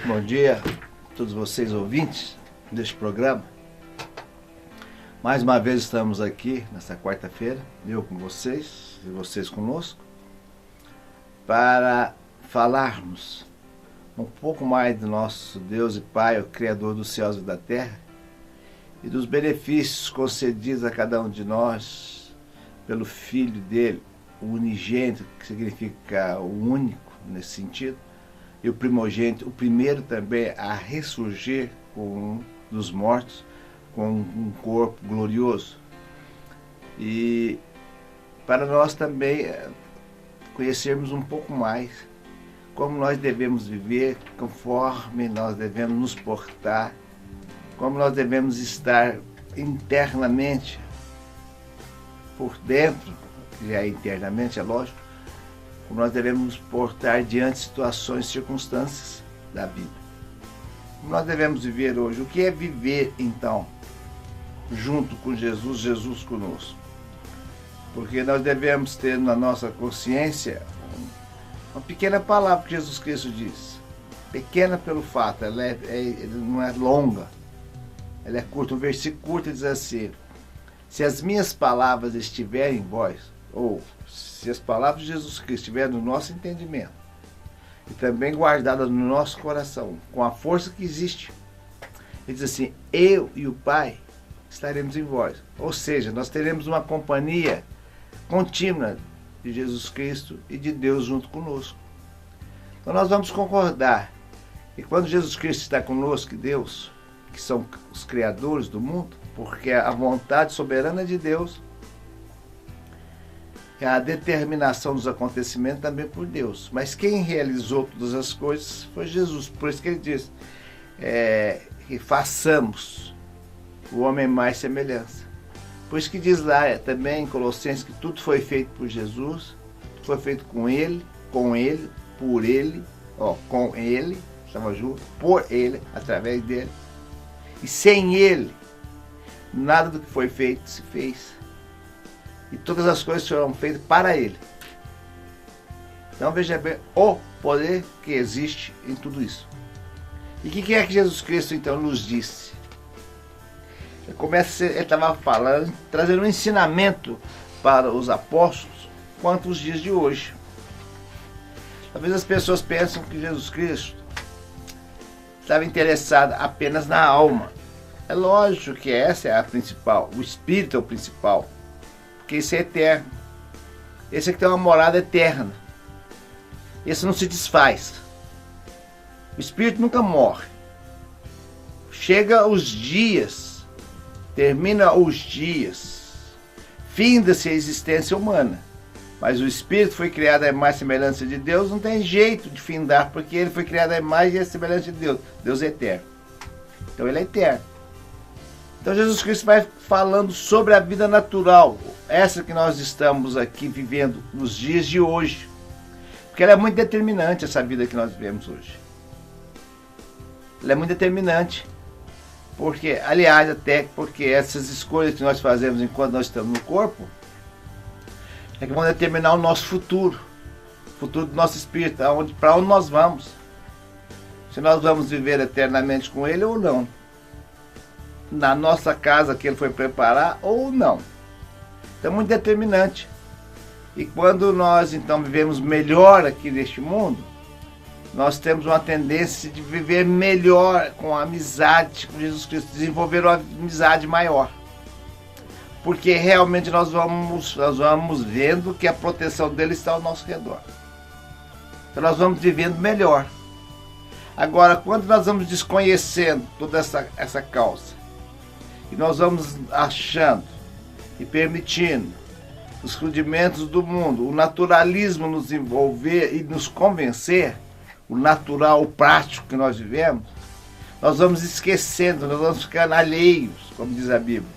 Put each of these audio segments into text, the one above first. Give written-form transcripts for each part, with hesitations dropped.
Bom dia a todos vocês ouvintes deste programa. Mais uma vez estamos aqui nesta quarta-feira, eu com vocês e vocês conosco, para falarmos um pouco mais do nosso Deus e Pai, o Criador dos céus e da terra, e dos benefícios concedidos a cada um de nós pelo Filho dele, o unigênito, que significa o único nesse sentido, e o primogênito, o primeiro também a ressurgir dos mortos, com um corpo glorioso. E para nós também conhecermos um pouco mais como nós devemos viver, conforme nós devemos nos portar, como nós devemos estar internamente, por dentro, já é internamente, é lógico, como nós devemos nos portar diante de situações, circunstâncias da vida. Como nós devemos viver hoje? O que é viver, então, junto com Jesus, Jesus conosco? Porque nós devemos ter na nossa consciência uma pequena palavra que Jesus Cristo diz. Pequena pelo fato, ela não é longa, ela é curta. Um versículo curto diz assim: se as minhas palavras estiverem em vós, ou se as palavras de Jesus Cristo estiverem no nosso entendimento e também guardadas no nosso coração, com a força que existe, ele diz assim: eu e o Pai estaremos em vós. Ou seja, nós teremos uma companhia contínua de Jesus Cristo e de Deus junto conosco. Então nós vamos concordar que quando Jesus Cristo está conosco, e Deus, que são os criadores do mundo, porque a vontade soberana de Deus é a determinação dos acontecimentos também por Deus. Mas quem realizou todas as coisas foi Jesus. Por isso que ele diz que façamos o homem mais semelhança. Por isso que diz lá também em Colossenses que tudo foi feito por Jesus, foi feito com ele, por ele, com ele, estava junto, por ele, através dele. E sem ele, nada do que foi feito se fez. E todas as coisas foram feitas para ele. Então veja bem o poder que existe em tudo isso. E o que é que Jesus Cristo então nos disse? Ele estava falando, trazendo um ensinamento para os apóstolos quanto os dias de hoje. Talvez as pessoas pensam que Jesus Cristo estava interessado apenas na alma. É lógico que essa é a principal, o Espírito é o principal, porque esse é eterno. Esse aqui tem uma morada eterna. Esse não se desfaz. O Espírito nunca morre. Chega os dias, termina os dias, finda-se a existência humana. Mas o Espírito foi criado à imagem e semelhança de Deus, não tem jeito de findar, porque ele foi criado à imagem e semelhança de Deus. Deus é eterno. Então ele é eterno. Então Jesus Cristo vai falando sobre a vida natural, essa que nós estamos aqui vivendo nos dias de hoje. Porque ela é muito determinante, essa vida que nós vivemos hoje. Ela é muito determinante. Porque, aliás, até porque essas escolhas que nós fazemos enquanto nós estamos no corpo, é que vão determinar o nosso futuro. O futuro do nosso espírito, para onde nós vamos. Se nós vamos viver eternamente com ele ou não. Na nossa casa que ele foi preparar ou não. Então é muito determinante. E quando nós então vivemos melhor aqui neste mundo, nós temos uma tendência de viver melhor com a amizade com Jesus Cristo, desenvolver uma amizade maior. Porque realmente nós vamos vendo que a proteção dele está ao nosso redor. Então nós vamos vivendo melhor. Agora, quando nós vamos desconhecendo toda essa causa, e nós vamos achando e permitindo os rudimentos do mundo, o naturalismo nos envolver e nos convencer, o natural, o prático que nós vivemos, nós vamos esquecendo, nós vamos ficando alheios, como diz a Bíblia,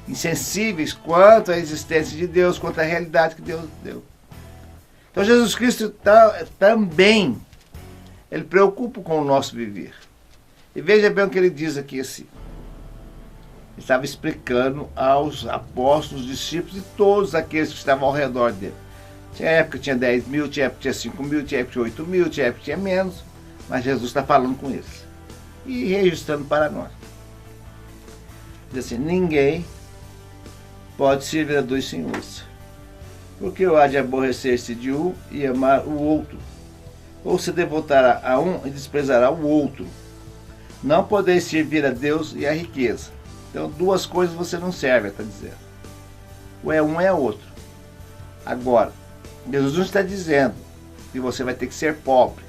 insensíveis quanto à existência de Deus, quanto à realidade que Deus deu. Então Jesus Cristo também, ele preocupa com o nosso viver. E veja bem o que ele diz aqui assim. Ele estava explicando aos apóstolos, discípulos e todos aqueles que estavam ao redor dele. Tinha época que tinha 10 mil, tinha época que tinha 5 mil, tinha época que tinha 8 mil, tinha época que tinha menos. Mas Jesus está falando com eles e registrando para nós. Diz assim: ninguém pode servir a dois senhores, porque há de aborrecer-se de um e amar o outro, ou se devotará a um e desprezará o outro. Não podeis servir a Deus e a riqueza. Então, duas coisas você não serve, está dizendo. Ou é um ou é outro. Agora, Jesus não está dizendo que você vai ter que ser pobre,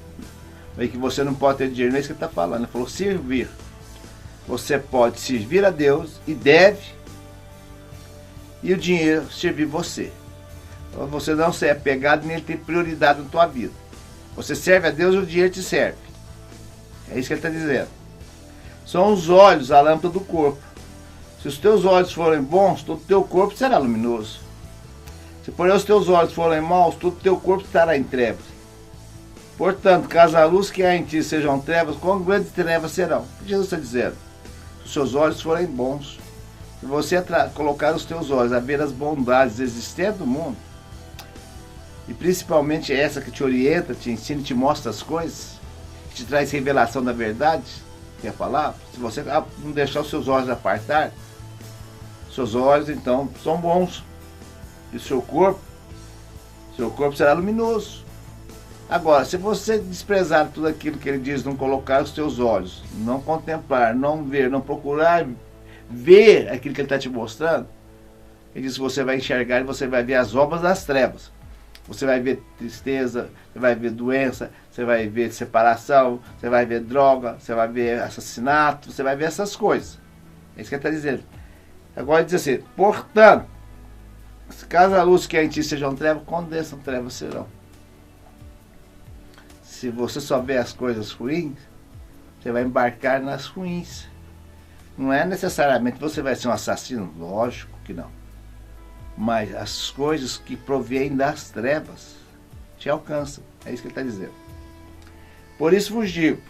ou que você não pode ter dinheiro. Não é isso que ele está falando. Ele falou servir. Você pode servir a Deus e deve, e o dinheiro servir você. Então, você não se é pegado nem tem prioridade na tua vida. Você serve a Deus e o dinheiro te serve. É isso que ele está dizendo. São os olhos a lâmpada do corpo. Se os teus olhos forem bons, todo o teu corpo será luminoso. Se porém os teus olhos forem maus, todo o teu corpo estará em trevas. Portanto, caso a luz que há em ti sejam trevas, quão grandes trevas serão? O que Jesus está dizendo? Se os seus olhos forem bons, se você colocar os teus olhos a ver as bondades existentes do mundo, e principalmente essa que te orienta, te ensina, te mostra as coisas, que te traz revelação da verdade, que é a palavra, se você não deixar os seus olhos apartar, seus olhos então são bons, e o seu corpo será luminoso. Agora, se você desprezar tudo aquilo que ele diz, não colocar os teus olhos, não contemplar, não ver, não procurar ver aquilo que ele está te mostrando, ele diz que você vai enxergar e você vai ver as obras das trevas. Você vai ver tristeza, você vai ver doença, você vai ver separação, você vai ver droga, você vai ver assassinato, você vai ver essas coisas. É isso que ele está dizendo. Agora ele diz assim: portanto, caso a luz que há em ti sejam trevas, condensam trevas serão. Se você só vê as coisas ruins, você vai embarcar nas ruins. Não é necessariamente você vai ser um assassino, lógico que não. Mas as coisas que provêm das trevas te alcançam. É isso que ele está dizendo. Por isso vos digo: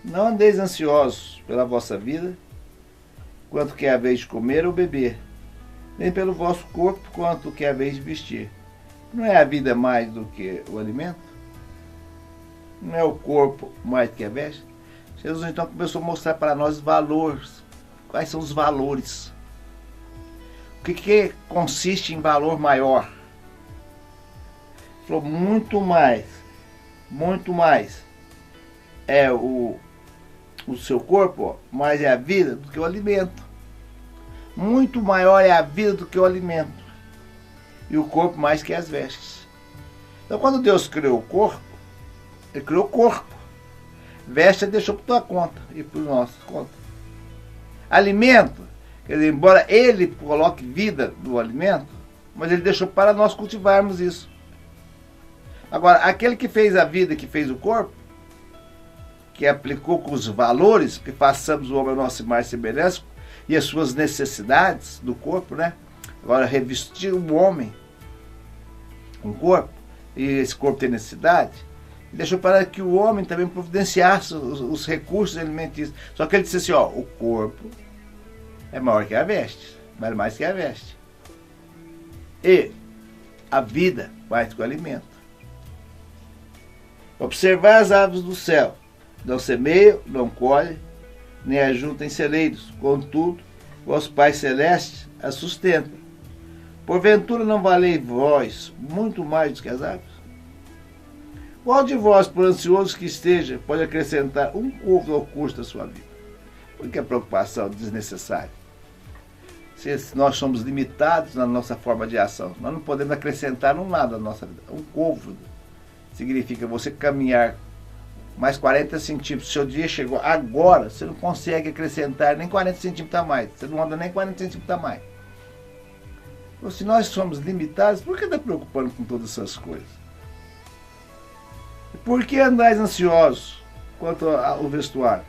não andeis ansiosos pela vossa vida, quanto que é a vez de comer ou beber, nem pelo vosso corpo, quanto que é a vez de vestir. Não é a vida mais do que o alimento? Não é o corpo mais do que a veste? Jesus então começou a mostrar para nós valores. Quais são os valores? O que consiste em valor maior? Ele falou: muito mais é o seu corpo, mais é a vida do que o alimento. Muito maior é a vida do que o alimento. E o corpo mais que as vestes. Então, quando Deus criou o corpo, ele criou o corpo. Veste ele deixou por tua conta e por nossa conta. Alimento, quer dizer, embora ele coloque vida no alimento, mas ele deixou para nós cultivarmos isso. Agora, aquele que fez a vida, que fez o corpo, que aplicou com os valores, que façamos o homem a nossa imagem e semelhança, e as suas necessidades do corpo, né? Agora, revestir o homem com corpo, e esse corpo tem necessidade, e deixou para que o homem também providenciasse os recursos alimentícios. Só que ele disse assim: ó, o corpo é maior que a veste, vale mais que a veste. E a vida mais que o alimento. Observar as aves do céu, não semeiam, não colhem, nem ajuntam em celeiros, contudo, vosso Pai Celeste as sustenta. Porventura não valei vós muito mais do que as aves? Qual de vós, por ansioso que esteja, pode acrescentar um côvado ao curso da sua vida? Por que a preocupação desnecessária? Se nós somos limitados na nossa forma de ação, nós não podemos acrescentar nada na nossa vida. Um côvado significa você caminhar mais 40 centímetros. Seu dia chegou agora, você não consegue acrescentar nem 40 centímetros a mais. Você não anda nem 40 centímetros a mais. Então, se nós somos limitados, por que está preocupando com todas essas coisas? Por que andais ansiosos quanto ao vestuário?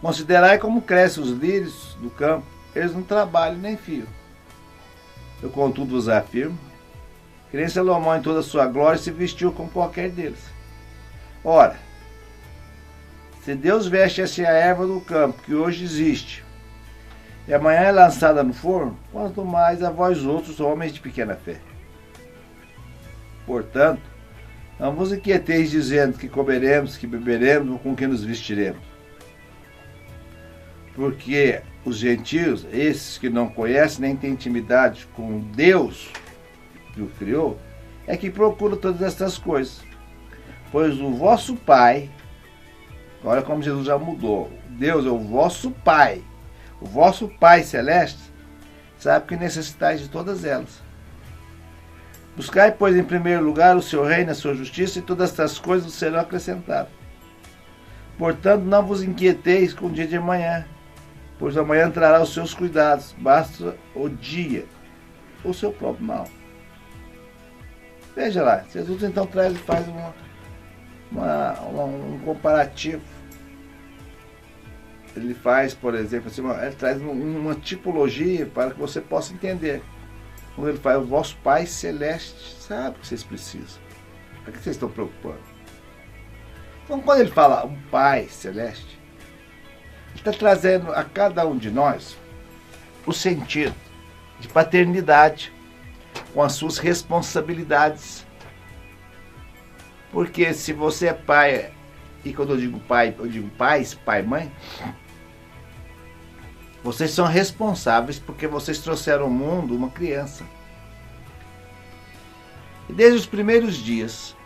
Considerai como crescem os lírios do campo, eles não trabalham nem fiam. Eu, contudo, vos afirmo que nem Salomão em toda a sua glória se vestiu como qualquer deles. Ora, se Deus veste assim a erva do campo, que hoje existe, e amanhã é lançada no forno, quanto mais a vós outros, homens de pequena fé. Portanto, Não vos inquieteis dizendo que comeremos, que beberemos ou com que nos vestiremos. Porque os gentios, esses que não conhecem nem têm intimidade com Deus que o criou, é que procuram todas essas coisas. Pois o vosso Pai, olha como Jesus já mudou, Deus é o vosso Pai, o vosso Pai Celeste, sabe que necessitais de todas elas. Buscai, pois, em primeiro lugar o seu reino, a sua justiça, e todas estas coisas serão acrescentadas. Portanto, não vos inquieteis com o dia de amanhã, pois amanhã trará os seus cuidados, basta o dia, o seu próprio mal. Veja lá, Jesus então faz um comparativo. Ele faz, por exemplo, assim, ele traz uma tipologia para que você possa entender. Quando ele fala, o vosso Pai Celeste sabe o que vocês precisam. Para que vocês estão preocupando? Então, quando ele fala um Pai Celeste, ele está trazendo a cada um de nós o sentido de paternidade com as suas responsabilidades. Porque se você é pai, e quando eu digo pai, eu digo pais, pai e mãe, vocês são responsáveis porque vocês trouxeram ao mundo uma criança. E desde os primeiros dias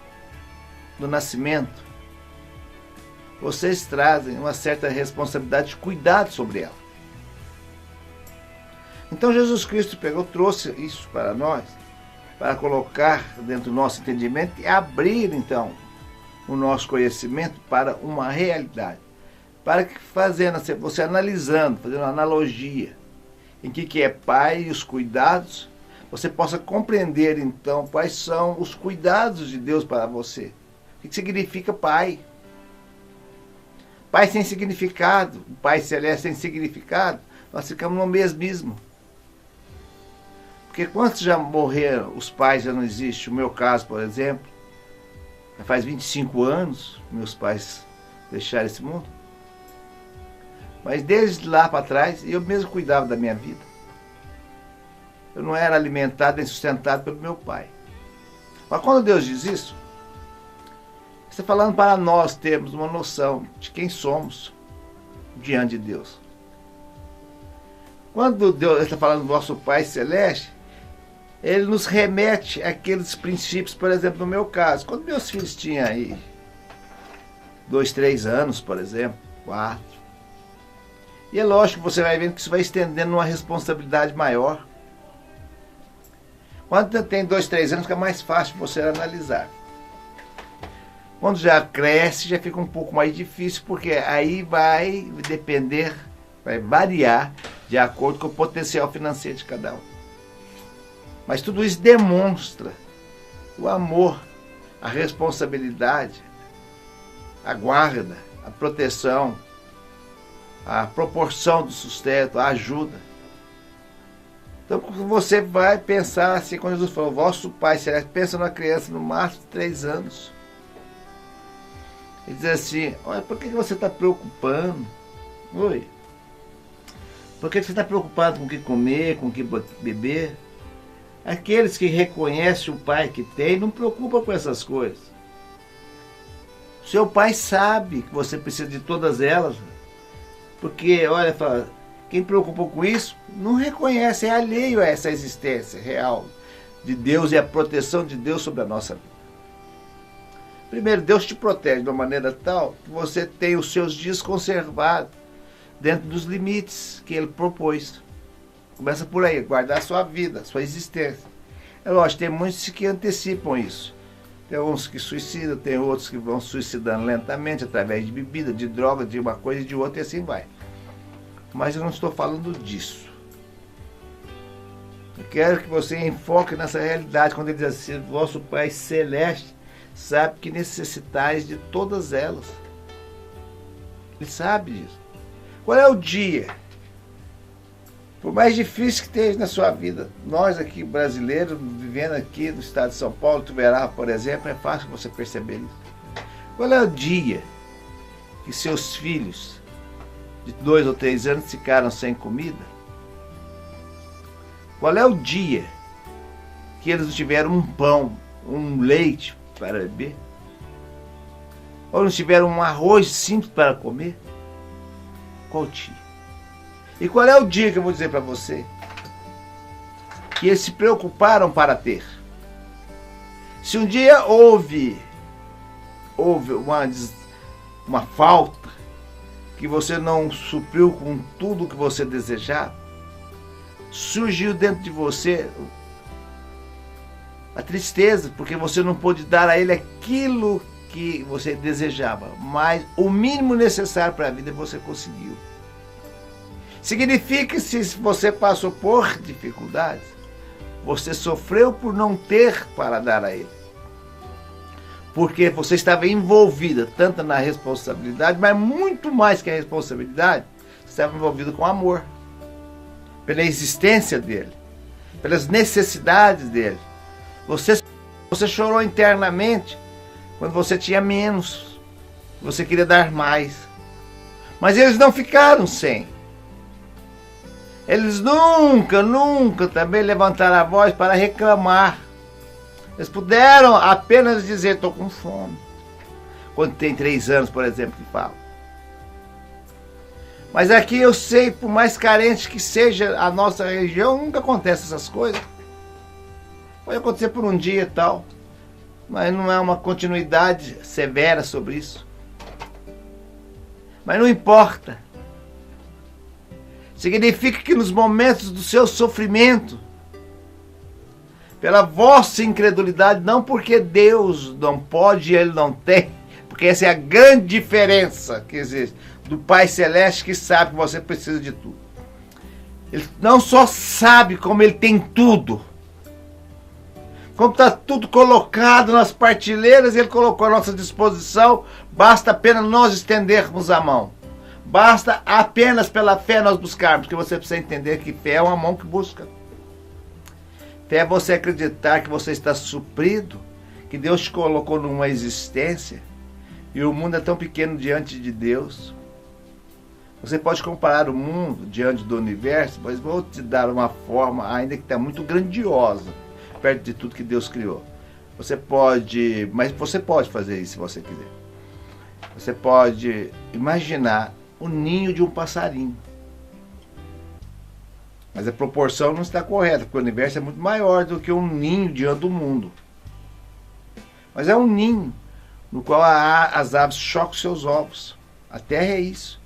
do nascimento, vocês trazem uma certa responsabilidade de cuidado sobre ela. Então Jesus Cristo trouxe isso para nós, para colocar dentro do nosso entendimento e abrir então o nosso conhecimento para uma realidade. Para que fazendo, você analisando, fazendo uma analogia em que é pai e os cuidados, você possa compreender então quais são os cuidados de Deus para você. O que significa pai? Pai sem significado, Pai Celeste sem significado, nós ficamos no mesmismo. Porque quantos já morreram, os pais já não existem? O meu caso, por exemplo, já faz 25 anos meus pais deixaram esse mundo. Mas desde lá para trás, eu mesmo cuidava da minha vida. Eu não era alimentado nem sustentado pelo meu pai. Mas quando Deus diz isso, está falando para nós termos uma noção de quem somos diante de Deus. Quando Deus está falando do nosso Pai Celeste, Ele nos remete àqueles princípios, por exemplo, no meu caso. Quando meus filhos tinham aí 2, 3 anos, por exemplo, 4. E é lógico que você vai vendo que isso vai estendendo uma responsabilidade maior. Quando tem 2, 3 anos, fica mais fácil você analisar. Quando já cresce, já fica um pouco mais difícil, porque aí vai depender, vai variar de acordo com o potencial financeiro de cada um. Mas tudo isso demonstra o amor, a responsabilidade, a guarda, a proteção, a proporção do sustento, a ajuda. Então você vai pensar assim, quando Jesus falou, vosso Pai Celeste, pensa numa criança no máximo de 3 anos. Ele diz assim, olha, por que você está preocupando? Oi? Por que você está preocupado com o que comer, com o que beber? Aqueles que reconhecem o Pai que tem, não preocupam com essas coisas. Seu Pai sabe que você precisa de todas elas. Porque, olha, fala, quem preocupou com isso, não reconhece, é alheio a essa existência real de Deus e a proteção de Deus sobre a nossa vida. Primeiro, Deus te protege de uma maneira tal que você tem os seus dias conservados dentro dos limites que Ele propôs. Começa por aí, guardar a sua vida, a sua existência. É lógico, tem muitos que antecipam isso. Tem uns que suicidam, tem outros que vão suicidando lentamente através de bebida, de droga, de uma coisa e de outra e assim vai. Mas eu não estou falando disso. Eu quero que você enfoque nessa realidade, quando ele diz assim, vosso Pai Celeste sabe que necessitais de todas elas. Ele sabe disso. Qual é o dia? Por mais difícil que esteja na sua vida, nós aqui brasileiros, vivendo aqui no estado de São Paulo, Tuverava, por exemplo, é fácil você perceber isso. Qual é o dia que seus filhos de 2 ou 3 anos ficaram sem comida? Qual é o dia que eles não tiveram um pão, um leite para beber? Ou não tiveram um arroz simples para comer? Qual dia? E qual é o dia que eu vou dizer para você que eles se preocuparam para ter? Se um dia houve uma falta, que você não supriu com tudo o que você desejava, surgiu dentro de você a tristeza, porque você não pôde dar a ele aquilo que você desejava, mas o mínimo necessário para a vida você conseguiu. Significa que se você passou por dificuldades, você sofreu por não ter para dar a ele. Porque você estava envolvida tanto na responsabilidade, mas muito mais que a responsabilidade, você estava envolvido com amor, pela existência dele, pelas necessidades dele. Você chorou internamente quando você tinha menos, você queria dar mais. Mas eles não ficaram sem. Eles nunca também levantaram a voz para reclamar. Eles puderam apenas dizer, estou com fome. Quando tem 3 anos, por exemplo, que fala. Mas aqui eu sei, por mais carente que seja a nossa região, nunca acontece essas coisas. Pode acontecer por um dia e tal, mas não é uma continuidade severa sobre isso. Mas não importa. Significa que nos momentos do seu sofrimento, pela vossa incredulidade, não porque Deus não pode e Ele não tem, porque essa é a grande diferença que existe do Pai Celeste, que sabe que você precisa de tudo. Ele não só sabe, como Ele tem tudo. Como está tudo colocado nas partilheiras, Ele colocou à nossa disposição, basta apenas nós estendermos a mão. Basta apenas pela fé nós buscarmos, porque você precisa entender que fé é uma mão que busca. Fé é você acreditar que você está suprido, que Deus te colocou numa existência, e o mundo é tão pequeno diante de Deus. Você pode comparar o mundo diante do universo, mas vou te dar uma forma ainda que está muito grandiosa, perto de tudo que Deus criou. Você pode fazer isso se você quiser. Você pode imaginar o ninho de um passarinho. Mas a proporção não está correta, porque o universo é muito maior do que um ninho diante do mundo. Mas é um ninho no qual as aves chocam seus ovos. A terra é isso.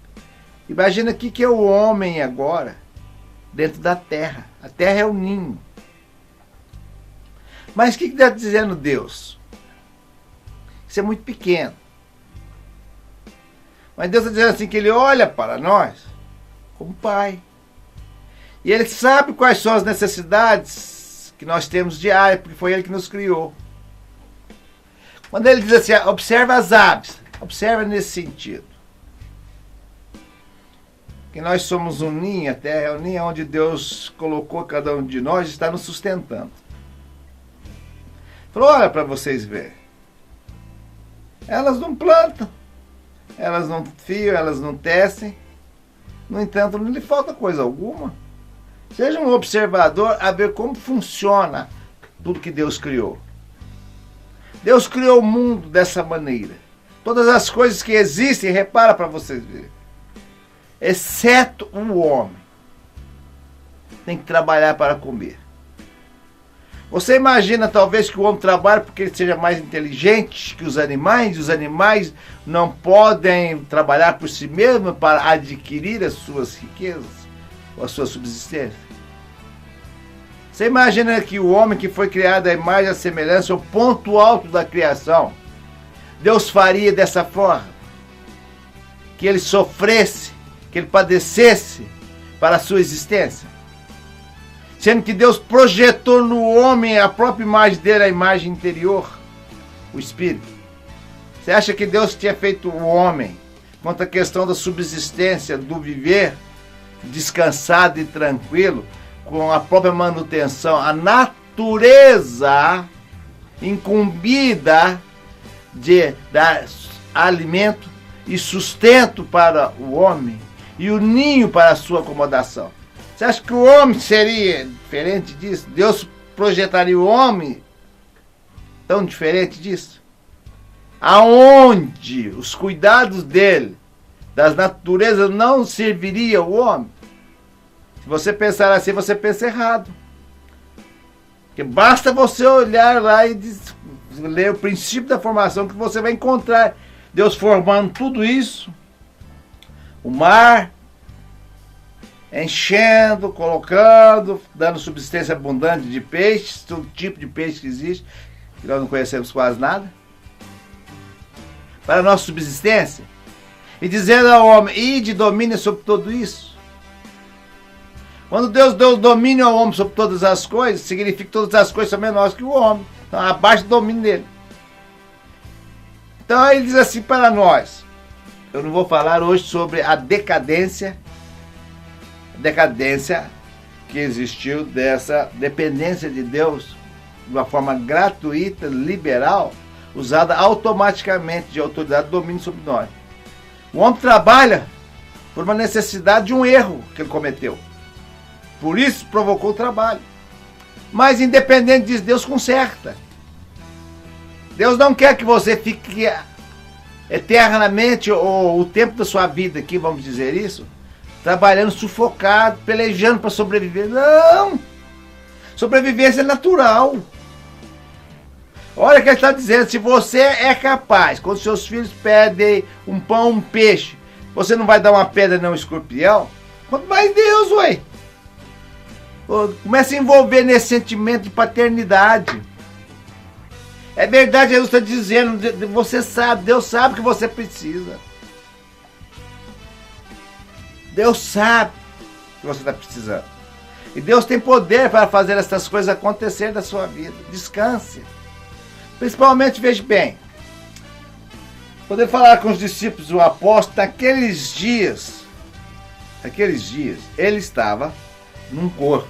Imagina o que é o homem agora, dentro da terra. A terra é o ninho. Mas o que está dizendo Deus? Isso é muito pequeno. Mas Deus está dizendo assim, que Ele olha para nós como Pai. E Ele sabe quais são as necessidades que nós temos diárias, porque foi Ele que nos criou. Quando Ele diz assim, observa as aves, observa nesse sentido. Que nós somos um ninho, a terra é um ninho onde Deus colocou cada um de nós e está nos sustentando. Falou, olha para vocês verem. Elas não plantam, elas não fiam, elas não tecem. No entanto, não lhe falta coisa alguma. Seja um observador a ver como funciona tudo que Deus criou. Deus criou o mundo dessa maneira. Todas as coisas que existem, repara para vocês verem. Exceto o homem. Tem que trabalhar para comer. Você imagina talvez que o homem trabalhe porque ele seja mais inteligente que os animais, e os animais não podem trabalhar por si mesmos para adquirir as suas riquezas, ou a sua subsistência? Você imagina que o homem que foi criado à imagem e à semelhança, o ponto alto da criação, Deus faria dessa forma? Que ele sofresse, que ele padecesse para a sua existência? Sendo que Deus projetou no homem a própria imagem dele, a imagem interior, o espírito. Você acha que Deus tinha feito o homem quanto à questão da subsistência, do viver descansado e tranquilo, com a própria manutenção, a natureza incumbida de dar alimento e sustento para o homem e o ninho para a sua acomodação? Você acha que o homem seria diferente disso? Deus projetaria o homem tão diferente disso? aonde os cuidados dele, das naturezas, não serviria o homem? Se você pensar assim, você pensa errado. Porque basta você olhar lá e ler o princípio da formação que você vai encontrar Deus formando tudo isso. O mar enchendo, colocando, dando subsistência abundante de peixes, todo tipo de peixe que existe, que nós não conhecemos quase nada, para a nossa subsistência, e dizendo ao homem, ide, domine sobre tudo isso. Quando Deus deu domínio ao homem sobre todas as coisas, significa que todas as coisas são menores que o homem, estão abaixo do domínio dele. Então ele diz assim para nós, eu não vou falar hoje sobre a decadência que existiu dessa dependência de Deus de uma forma gratuita, liberal, usada automaticamente de autoridade e domínio sobre nós. O homem trabalha por uma necessidade de um erro que ele cometeu. Por isso provocou o trabalho. Mas independente disso, Deus conserta. Deus não quer que você fique eternamente, ou o tempo da sua vida aqui, vamos dizer isso, trabalhando sufocado, pelejando para sobreviver. Não! Sobrevivência é natural. Olha o que ele está dizendo, se você é capaz, quando seus filhos pedem um pão, um peixe, você não vai dar uma pedra nem um escorpião? Quanto mais Deus, ué! Começa a envolver nesse sentimento de paternidade. É verdade, Jesus está dizendo, você sabe, Deus sabe o que você precisa. Deus sabe o que você está precisando. E Deus tem poder para fazer essas coisas acontecer na sua vida. Descanse. Principalmente, veja bem, poder falar com os discípulos do apóstolo, naqueles dias, ele estava num corpo.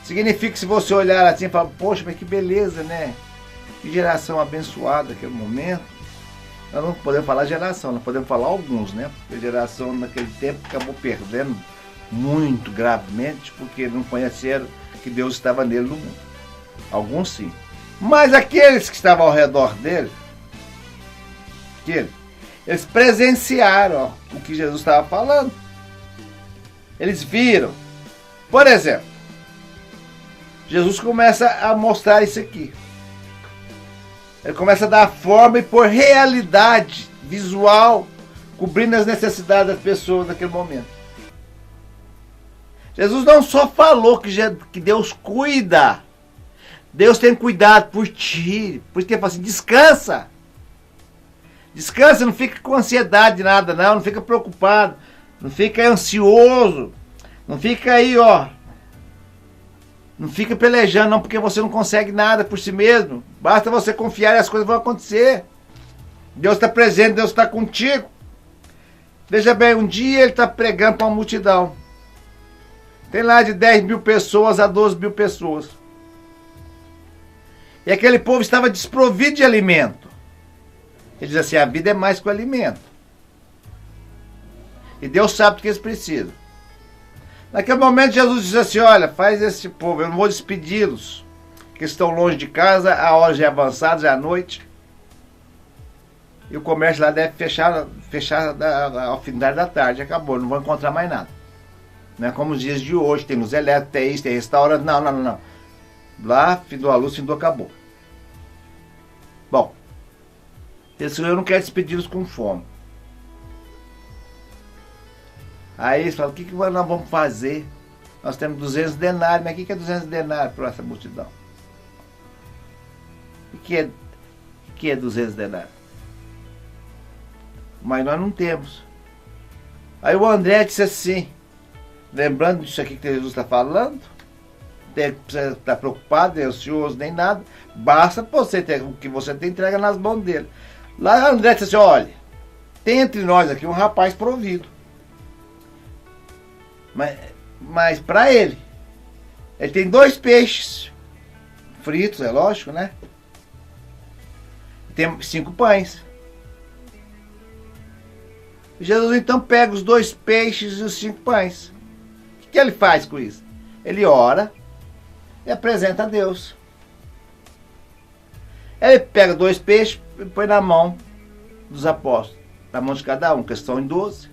Significa que se você olhar assim e falar, poxa, mas que beleza, né? Que geração abençoada naquele momento. Nós não podemos falar geração, nós podemos falar alguns, né? Porque a geração naquele tempo acabou perdendo muito gravemente, porque não conheceram que Deus estava nele no mundo. Alguns sim. Mas aqueles que estavam ao redor dele, eles presenciaram o que Jesus estava falando. Eles viram. Por exemplo, Jesus começa a mostrar isso aqui. Ele começa a dar forma e pôr realidade visual, cobrindo as necessidades das pessoas naquele momento. Jesus não só falou que Deus cuida. Deus tem cuidado por ti. Por isso que ele fala assim, descansa. Descansa, não fica com ansiedade de nada, não fica preocupado. Não fica ansioso. Não fica aí, ó. Não fica pelejando, não, porque você não consegue nada por si mesmo. Basta você confiar e as coisas vão acontecer. Deus está presente, Deus está contigo. Veja bem, um dia ele está pregando para uma multidão. Tem lá de 10 mil pessoas a 12 mil pessoas. E aquele povo estava desprovido de alimento. Ele diz assim, a vida é mais que o alimento. E Deus sabe o que eles precisam. Naquele momento Jesus diz assim, olha, faz esse povo, eu não vou despedi-los, que estão longe de casa, a hora já é avançada, já é noite. E o comércio lá deve fechar ao fim da tarde, acabou, não vão encontrar mais nada. Não é como os dias de hoje, tem luz elétrica, tem isso, tem restaurante, não. Lá, findou a luz, findou, acabou. Bom, eu não quero despedi-los com fome. Aí eles falam, o que nós vamos fazer? Nós temos 200 denários, mas o que é 200 denários para essa multidão? O que é 200 denários? Mas nós não temos. Aí o André disse assim, lembrando disso aqui que Jesus está falando, não precisa estar preocupado, nem ansioso, nem nada, basta você ter o que você tem, entrega nas mãos dele. Lá o André disse assim, olha, tem entre nós aqui um rapaz provido. Mas para ele tem 2 peixes fritos, é lógico, né? Tem 5 pães. Jesus então pega os 2 peixes e os 5 pães. O que ele faz com isso? Ele ora e apresenta a Deus. Ele pega 2 peixes e põe na mão dos apóstolos, na mão de cada um, que estão em 12.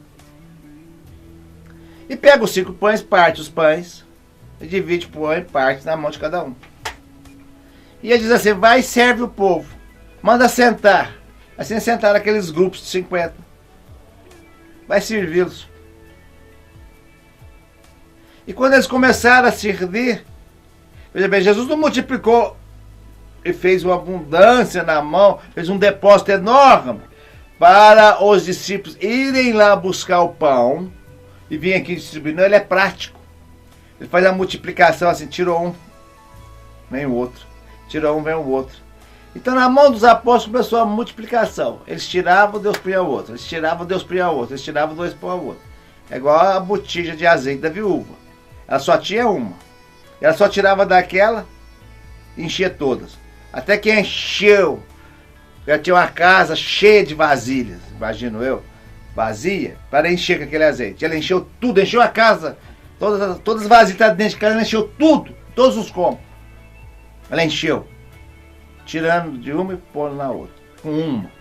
E pega os 5 pães, parte os pães, e divide, põe, parte na mão de cada um. E ele diz assim, vai e serve o povo, manda sentar. Assim sentaram aqueles grupos de 50. Vai servi-los. E quando eles começaram a servir, veja bem, Jesus não multiplicou e fez uma abundância na mão, fez um depósito enorme para os discípulos irem lá buscar o pão e vir aqui distribuir. Não, ele é prático. Ele faz a multiplicação assim, tirou um, vem o outro. Tirou um, vem o outro. Então na mão dos apóstolos começou a multiplicação. Eles tiravam, Deus punha o outro. Eles tiravam, Deus punha o outro. Eles tiravam, Deus punha o outro. É igual a botija de azeite da viúva. Ela só tinha uma. Ela só tirava daquela e enchia todas. Até que encheu. Já tinha uma casa cheia de vasilhas, imagino eu, vazia, para encher com aquele azeite. Ela encheu tudo, encheu a casa. Todas as vasilhas que estavam dentro de casa, ela encheu tudo. Todos os cômodos. Ela encheu. Tirando de uma e pondo na outra. Com uma.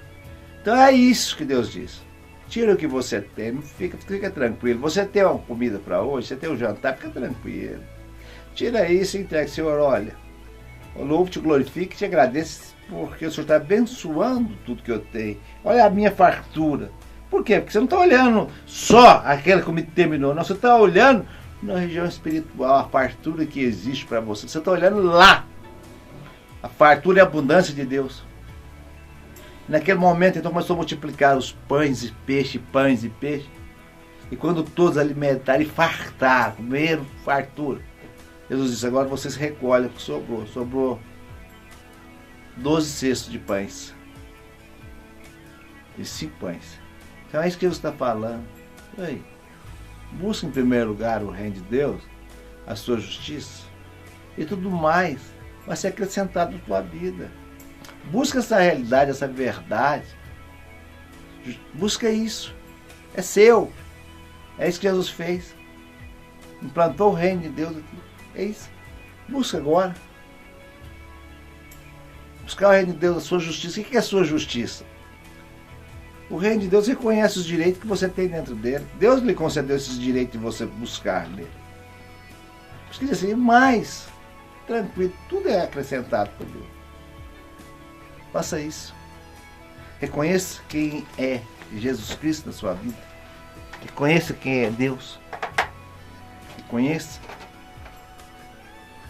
Então é isso que Deus diz. Tira o que você tem, fica tranquilo. Você tem uma comida para hoje, você tem um jantar, fica tranquilo. Tira isso e entrega. Senhor, olha, eu louvo, te glorifico e te agradeço porque o Senhor está abençoando tudo que eu tenho. Olha a minha fartura. Por quê? Porque você não está olhando só aquela que me terminou, não. Você está olhando na região espiritual, a fartura que existe para você. Você está olhando lá. A fartura e a abundância de Deus. Naquele momento, então, começou a multiplicar os pães e peixe. E quando todos alimentaram e fartaram, comeram fartura, Jesus disse, agora vocês recolhem o que sobrou. Sobrou 12 cestos de pães. E 5 pães. Então é isso que Jesus está falando. Aí, busca em primeiro lugar o reino de Deus, a sua justiça, e tudo mais vai ser acrescentado na tua vida. Busca essa realidade, essa verdade. Busca isso. É seu. É isso que Jesus fez. Implantou o reino de Deus aqui. É isso. Busca agora. Buscar o reino de Deus, a sua justiça. O que é a sua justiça? O reino de Deus reconhece os direitos que você tem dentro dele. Deus lhe concedeu esses direitos de você buscar nele. Por isso assim, mais tranquilo, tudo é acrescentado por Deus. Faça isso. Reconheça quem é Jesus Cristo na sua vida. Reconheça quem é Deus. Reconheça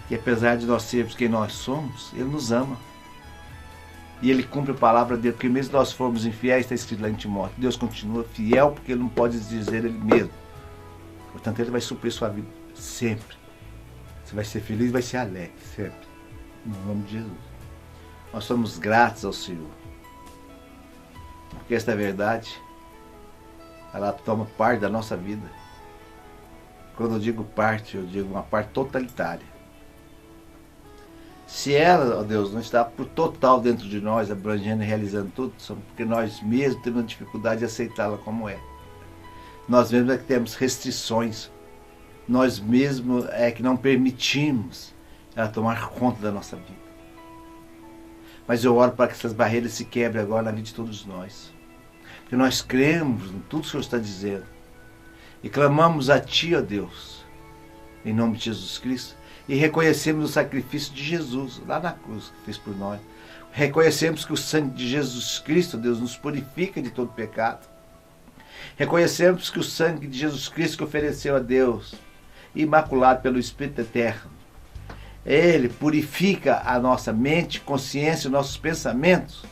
que apesar de nós sermos quem nós somos, Ele nos ama. E Ele cumpre a palavra dele, porque mesmo se nós formos infiéis, está escrito lá em Timóteo, Deus continua fiel porque Ele não pode dizer Ele mesmo. Portanto, Ele vai suprir sua vida sempre. Você vai ser feliz, vai ser alegre, sempre. No nome de Jesus. Nós somos gratos ao Senhor. Porque esta verdade, ela toma parte da nossa vida. Quando eu digo parte, eu digo uma parte totalitária. Se ela, ó Deus, não está por total dentro de nós, abrangendo e realizando tudo, só porque nós mesmos temos dificuldade de aceitá-la como é. Nós mesmos é que temos restrições. Nós mesmos é que não permitimos ela tomar conta da nossa vida. Mas eu oro para que essas barreiras se quebrem agora na vida de todos nós. Porque nós cremos em tudo que o Senhor está dizendo. E clamamos a Ti, ó Deus, em nome de Jesus Cristo. E reconhecemos o sacrifício de Jesus, lá na cruz, que fez por nós. Reconhecemos que o sangue de Jesus Cristo, Deus, nos purifica de todo pecado. Reconhecemos que o sangue de Jesus Cristo que ofereceu a Deus, imaculado pelo Espírito Eterno, Ele purifica a nossa mente, consciência e nossos pensamentos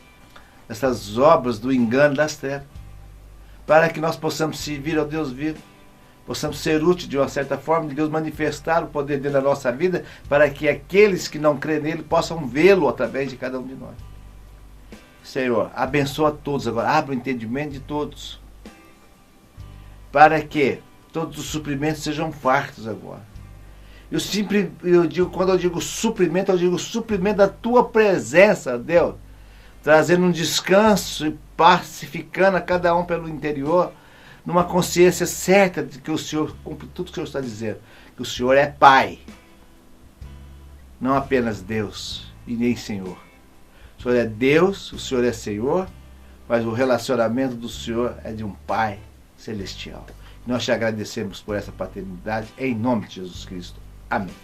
dessas obras do engano das trevas, para que nós possamos servir ao Deus vivo, possamos ser úteis de uma certa forma, de Deus manifestar o poder dele na nossa vida, para que aqueles que não creem nele possam vê-lo através de cada um de nós. Senhor, abençoa todos agora, abre o entendimento de todos, para que todos os suprimentos sejam fartos agora. Quando eu digo suprimento, eu digo suprimento da Tua presença, Deus, trazendo um descanso e pacificando a cada um pelo interior, numa consciência certa de que o Senhor cumpre tudo que o Senhor está dizendo, que o Senhor é Pai, não apenas Deus e nem Senhor. O Senhor é Deus, o Senhor é Senhor, mas o relacionamento do Senhor é de um Pai celestial. Nós te agradecemos por essa paternidade, em nome de Jesus Cristo. Amém.